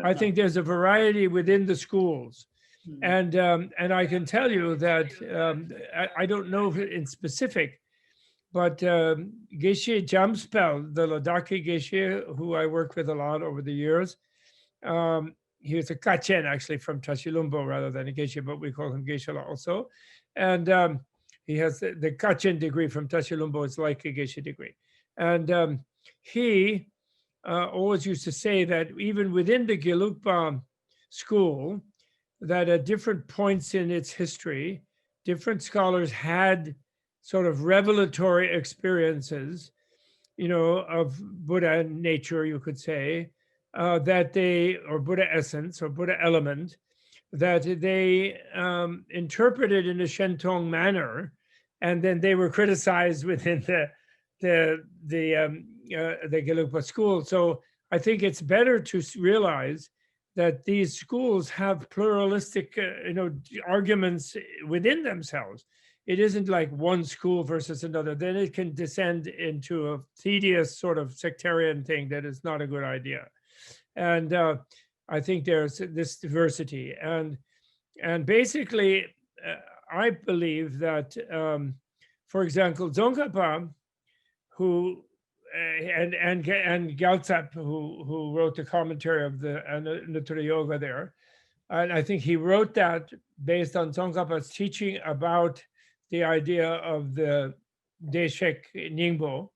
I think there's a variety within the schools. And I can tell you that I don't know if in specific, but Geshe Jamspel, the Ladakhi Geshe, who I worked with a lot over the years, he was a Kachen actually from Tashilumbo rather than a Geshe, but we call him Geshe also. And he has the Kachen degree from Tashilumbo. It's like a Geshe degree. And he always used to say that even within the Gelugpa school, that at different points in its history, different scholars had sort of revelatory experiences, of Buddha nature, you could say, that they, or Buddha essence or Buddha element, that they interpreted in a Shentong manner, and then they were criticized within the Gelugpa school. So I think it's better to realize that these schools have pluralistic, arguments within themselves. It isn't like one school versus another. Then it can descend into a tedious sort of sectarian thing that is not a good idea. And I think there's this diversity. And basically, I believe that, for example, Tsongkhapa, who and Gyaltsab, who wrote the commentary of the Anuttara Yoga there, and I think he wrote that based on Tsongkhapa's teaching about the idea of the Deshek Ningbo,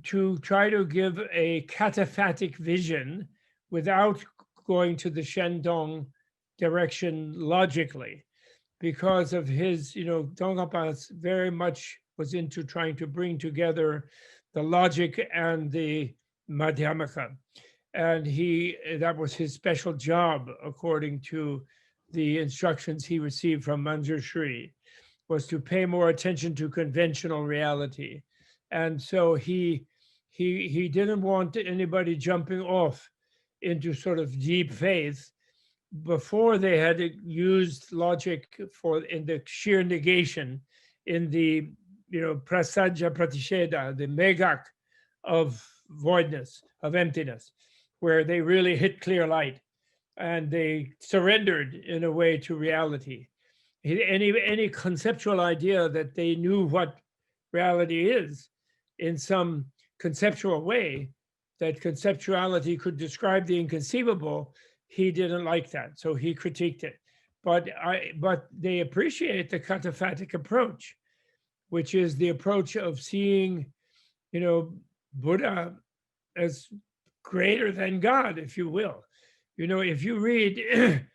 to try to give a cataphatic vision without going to the Shendong direction logically, because of his, Tsongkhapa very much was into trying to bring together the logic and the Madhyamaka. And that was his special job, according to the instructions he received from Manjur Shri, was to pay more attention to conventional reality. And so he didn't want anybody jumping off into sort of deep faith before they had used logic in the sheer negation, in the prasajja pratisheda, the megak of voidness, of emptiness, where they really hit clear light and they surrendered in a way to reality. Any conceptual idea that they knew what reality is in some conceptual way, that conceptuality could describe the inconceivable, he didn't like that, so he critiqued it. But they appreciate the cataphatic approach, which is the approach of seeing, Buddha as greater than God, if you will. If you read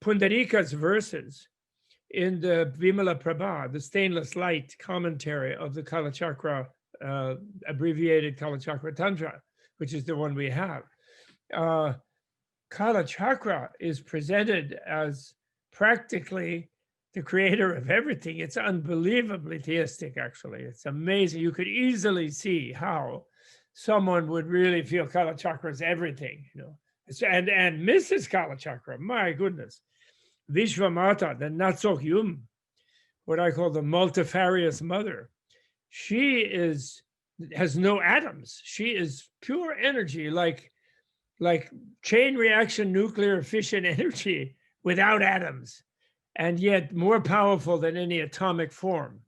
Pundarika's verses in the Vimala Prabha, the stainless light commentary of the Kalachakra, abbreviated Kalachakra Tantra, which is the one we have, Kalachakra is presented as practically the creator of everything. It's unbelievably theistic, actually. It's amazing. You could easily see how someone would really feel Kalachakra is everything, and Mrs. Kalachakra, my goodness. Vishvamata, the Natsok Yum, what I call the multifarious mother, she has no atoms. She is pure energy, like chain reaction nuclear fission energy without atoms, and yet more powerful than any atomic form.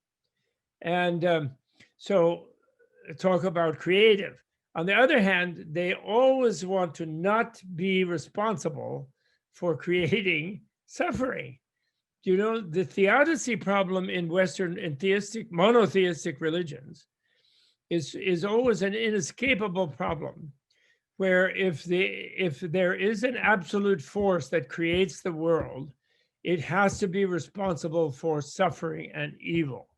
And so talk about creative. On the other hand, they always want to not be responsible for creating suffering. The theodicy problem in Western and monotheistic religions is always an inescapable problem, where if there is an absolute force that creates the world, it has to be responsible for suffering and evil.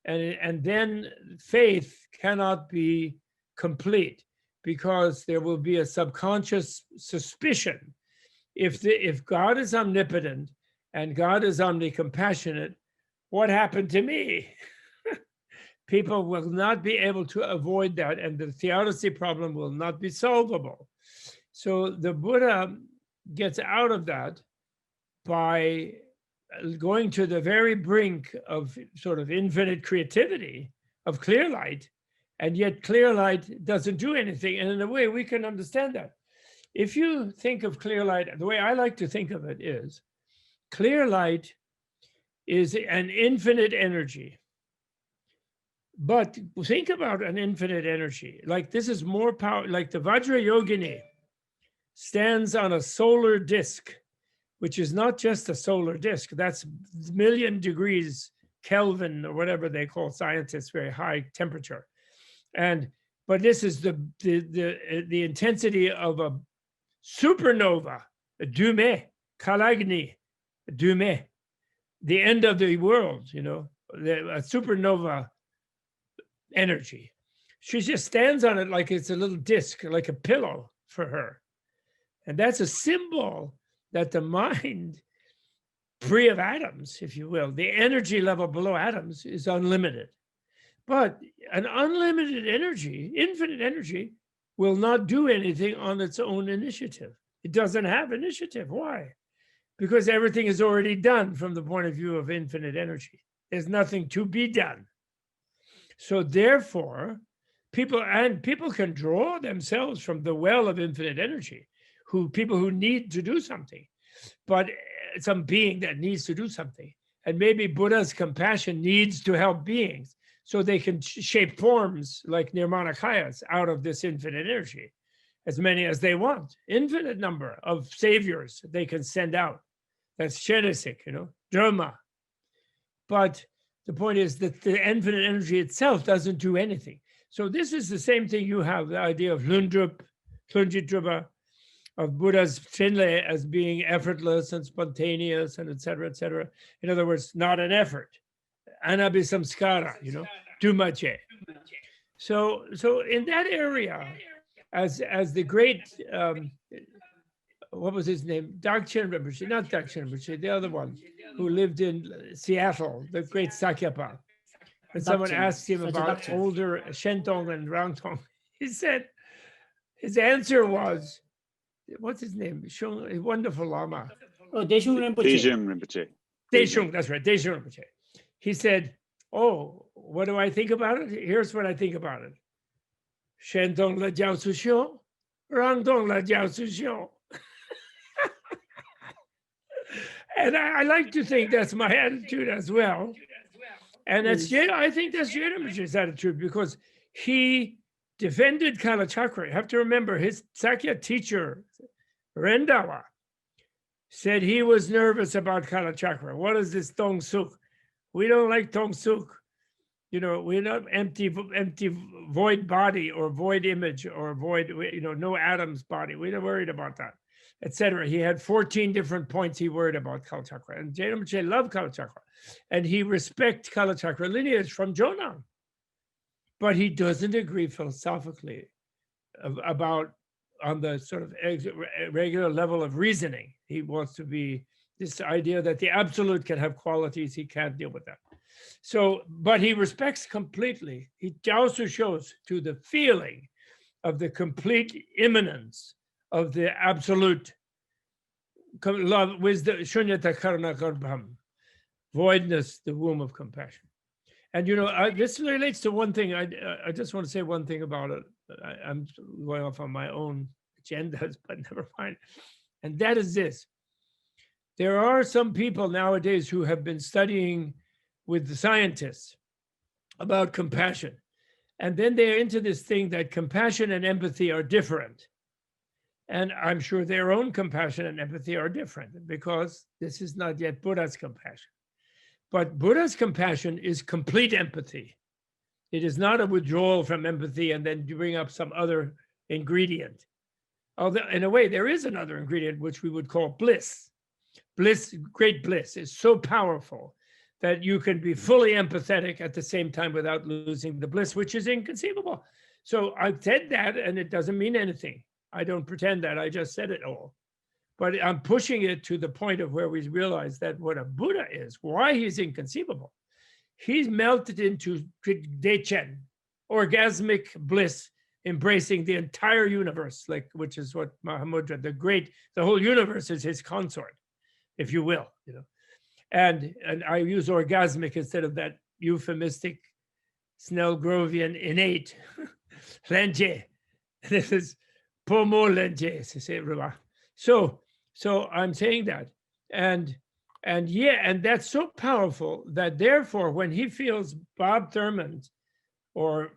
And then faith cannot be complete, because there will be a subconscious suspicion. If God is omnipotent and God is omnicompassionate, what happened to me? People will not be able to avoid that, and the theodicy problem will not be solvable. So the Buddha gets out of that by going to the very brink of sort of infinite creativity, of clear light, And yet clear light doesn't do anything. And in a way, we can understand that. If you think of clear light, the way I like to think of it is clear light is an infinite energy. But think about an infinite energy. Like this is more power, like the Vajra Yogini stands on a solar disk, which is not just a solar disk. That's a million degrees Kelvin or whatever they call scientists, very high temperature. But this is the intensity of a supernova, a Dume, Kalagni, Dume, the end of the world, a supernova energy. She just stands on it like it's a little disc, like a pillow for her. And that's a symbol that the mind, free of atoms, if you will, the energy level below atoms is unlimited. But an unlimited energy, infinite energy, will not do anything on its own initiative. It doesn't have initiative. Why? Because everything is already done from the point of view of infinite energy. There's nothing to be done. So therefore, people can draw themselves from the well of infinite energy, people who need to do something, but some being that needs to do something. And maybe Buddha's compassion needs to help beings so they can shape forms like Nirmanakayas out of this infinite energy, as many as they want, infinite number of saviors they can send out. That's Sheresik, Dharma. But the point is that the infinite energy itself doesn't do anything. So this is the same thing you have, the idea of Lundrup, Klunjitrupa, of Buddha's Trinle as being effortless and spontaneous and et cetera, in other words, not an effort. Anabhisamskara, dumache. So in that area, as the great, what was his name? Dakchen Rinpoche, not Dakchen Rinpoche, the other one who lived in Seattle, the great Sakyapa. And someone asked him about older Shentong and Rangtong. He said, his answer was, what's his name? A wonderful Lama. Oh, Deshung Rinpoche. Deshung, that's right, Deshung Rinpoche. He said, oh, what do I think about it? Here's what I think about it. Shentong la jiao su xiu, Rangtong la jiao su xiu. And I like to think that's my attitude as well. And I think that's Rinpoche's attitude, because he defended Kalachakra. You have to remember, his Sakya teacher, Rendawa, said he was nervous about Kalachakra. What is this Tong Suk? We don't like Tong Suk. We're not empty void body or void image or void, no atoms body. We're not worried about that, etc. He had 14 different points he worried about Kalachakra. And Jain Rinpoche loved Kalachakra. And he respects Kalachakra lineage from Jonang. But he doesn't agree philosophically about on the sort of regular level of reasoning. He wants to be this idea that the absolute can have qualities, he can't deal with that. So, but he respects completely. He also shows to the feeling of the complete immanence of the absolute love, wisdom, shunyata karuna garbham, voidness, the womb of compassion. And this relates to one thing. I just want to say one thing about it. I'm going off on my own agendas, but never mind. And that is this. There are some people nowadays who have been studying with the scientists about compassion. And then they're into this thing that compassion and empathy are different. And I'm sure their own compassion and empathy are different, because this is not yet Buddha's compassion. But Buddha's compassion is complete empathy. It is not a withdrawal from empathy and then you bring up some other ingredient. Although in a way, there is another ingredient, which we would call bliss. Bliss, great bliss, is so powerful that you can be fully empathetic at the same time without losing the bliss, which is inconceivable. So I've said that, and it doesn't mean anything. I don't pretend that, I just said it all. But I'm pushing it to the point of where we realize that what a Buddha is, why he's inconceivable. He's melted into Dechen, orgasmic bliss, embracing the entire universe, which is what Mahamudra, the whole universe is his consort, if you will. And I use orgasmic instead of that euphemistic Snellgrovian innate. Lenje. This is Pomo Lenje. So I'm saying that. And yeah, and that's so powerful that therefore when he feels Bob Thurman or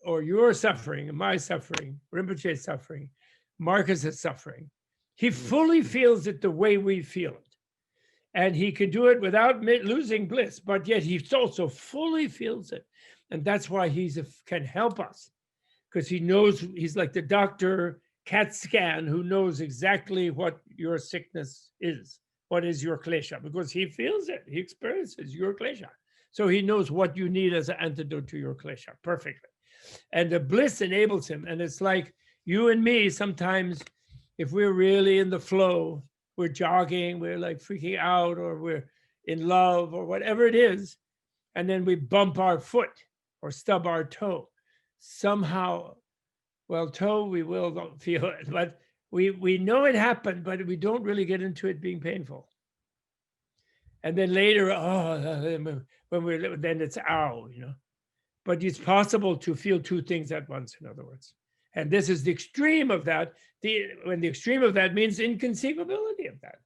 your suffering, my suffering, Rinpoche's suffering, Marcus's suffering, he fully feels it the way we feel it. And he can do it without losing bliss, but yet he also fully feels it. And that's why he can help us, because he knows, he's like the doctor CAT scan who knows exactly what your sickness is, what is your klesha, because he feels it, he experiences your klesha. So he knows what you need as an antidote to your klesha perfectly. And the bliss enables him. And it's like you and me, sometimes if we're really in the flow, we're jogging, we're like freaking out, or we're in love, or whatever it is, and then we bump our foot or stub our toe. Somehow, well, toe, we don't feel it, but we know it happened, but we don't really get into it being painful. And then later, then it's ow, But it's possible to feel two things at once, in other words. And this is the extreme of that. When the extreme of that means inconceivability of that.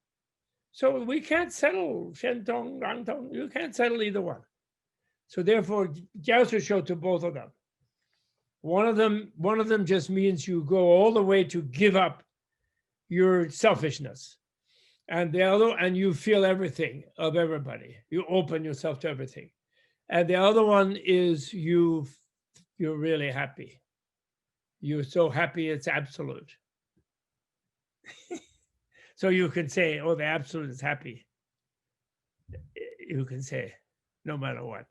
So we can't settle Shentong, Rangtong. You can't settle either one. So therefore, Jiaosu showed to both of them. One of them just means you go all the way to give up your selfishness. And the other, and you feel everything of everybody. You open yourself to everything. And the other one is you're really happy. You're so happy it's absolute. So you can say, oh, the absolute is happy. You can say, no matter what.